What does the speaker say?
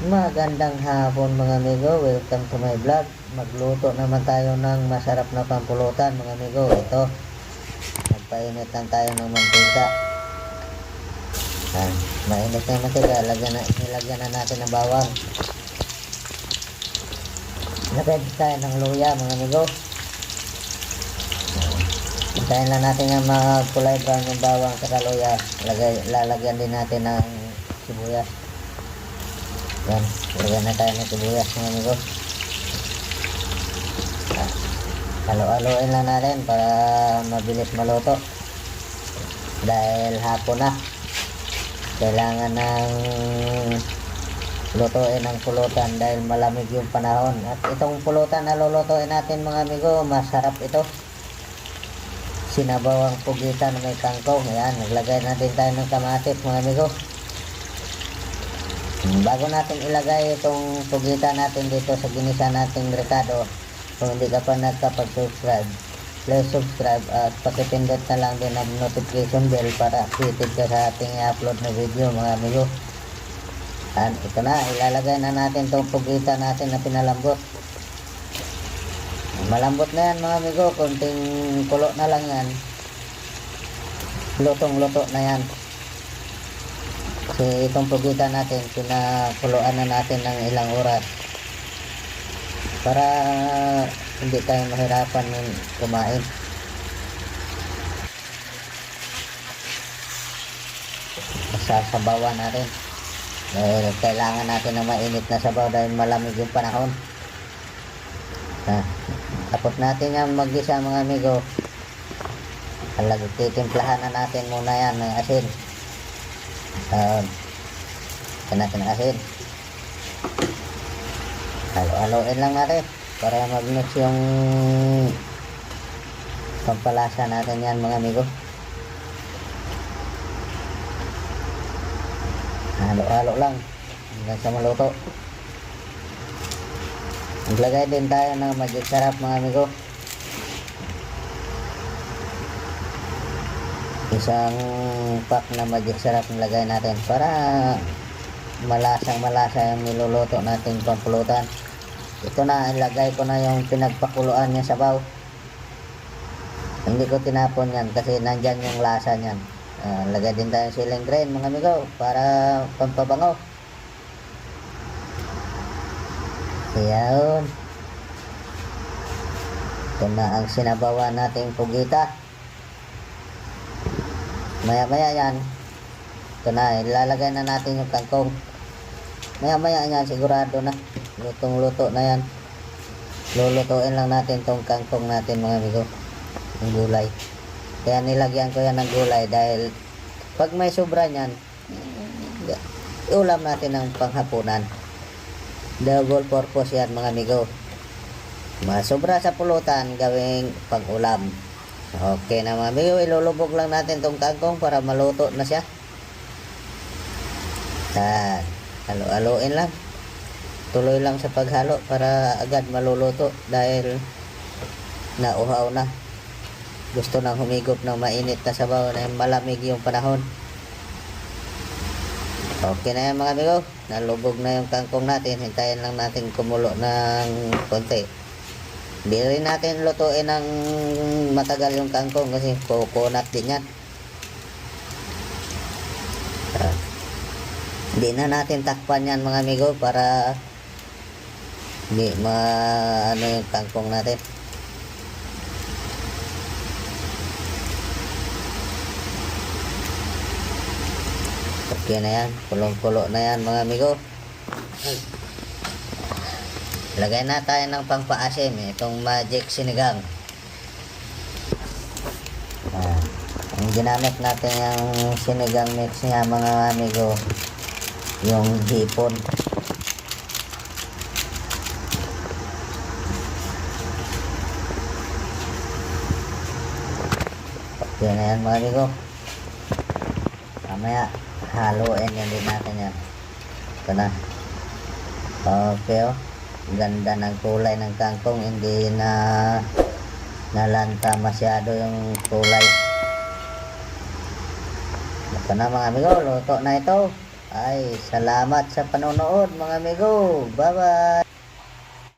Magandang hapon mga amigo, welcome to my vlog. Magluto naman tayo ng masarap na pampulutan mga amigo. Ito, magpainit lang tayo ng mantika. Mainit na yung mantika, nilagyan na natin ng bawang. Lagyan tayo ng luya mga amigo. Hintayin lang natin nga magkulay brown yung bawang sa luya. Lalagyan din natin ng sibuyas. Yan, lagyan na tayo ng sibuyas mga amigo. Halo-haloin lang natin para mabilis maluto. Dahil hapon na, kailangan ng lutuin ang pulutan dahil malamig yung panahon. At itong pulutan na lulutuin natin mga amigo, masarap ito. Sinabaw ang pugitan na may kangkong. Ayan, naglagay natin tayo ng kamatis mga amigo. Bago natin ilagay itong pugitan natin dito sa ginisa nating rekado, kung hindi ka pa nagkapag-subscribe, please subscribe at pakipindot na lang din ang notification bell para updated ka sa ating i-upload na video mga amigo. At ito na, ilalagay na natin itong pugitan natin na pinalambot. Malambot na yan mga amigo, konting kulo na lang yan, lutong-luto na yan. Kasi itong pugitan natin, pinakuluan na natin ng ilang oras para hindi tayo mahirapan kumain. Sasabawan natin dahil kailangan natin ng mainit na sabaw dahil malamig yung panahon. Tapos natin yan mag-isa mga amigo. Titimplahan na natin muna yan ng asin. Natin ng asin. Halo-haloin lang natin para mag-mix yung pampalasa natin yan mga amigo. Halo-halo lang hanggang sa maluto. Maglagay din tayo ng magic sarap mga amigo. Isang pack na magic sarap nilagay natin para malasang malasa yung niluluto natin pampulutan. Ito na, ilagay ko na yung pinagpakuluan niya sabaw. Hindi ko tinapon yan kasi nandyan yung lasa niyan. Lagay din tayo siling green mga amigo para pampabango. Ayan, ito na ang sinabawan nating pugita. Maya maya yan, ito na, ilalagay na natin yung kangkong. Maya maya yan, sigurado na lutong luto na yan. Lulutuin lang natin tong kangkong natin mga amigo, yung gulay. Kaya nilagyan ko yan ng gulay dahil pag may sobra nyan, iulam natin ng panghapunan. Double purpose yan mga amigo. Sobra sa pulutan, gawing pang-ulam. Okay na mga amigo, ilulubog lang natin tong kangkong para maluto na siya. Halo-haloin lang. Tuloy lang sa paghalo para agad maluluto dahil nauhaw na. Gusto nang humigop ng mainit na sabaw na malamig yung panahon. Okay na yan mga amigo, nalubog na yung kangkong natin. Hintayin lang natin kumulo ng konti. Hindi rin natin lutuin ng matagal yung kangkong kasi coconut din yan. Hindi na natin takpan yan mga amigo para hindi ano yung kangkong natin. Okay na yan, kulong-kulo na yan mga amigo. Lagay na tayo ng pangpaasim, itong magic sinigang. Ang ginamit natin yung sinigang mix niya mga amigo, yung hipon. Okay na yan mga amigo. Mamaya haluin yan din natin yan. Ito na. Okay oh. Ganda ng kulay ng kangkong, hindi na nalanta masyado yung kulay. Ito na mga amigo, luto na ito. Ay, salamat sa panonood mga amigo. Bye-bye.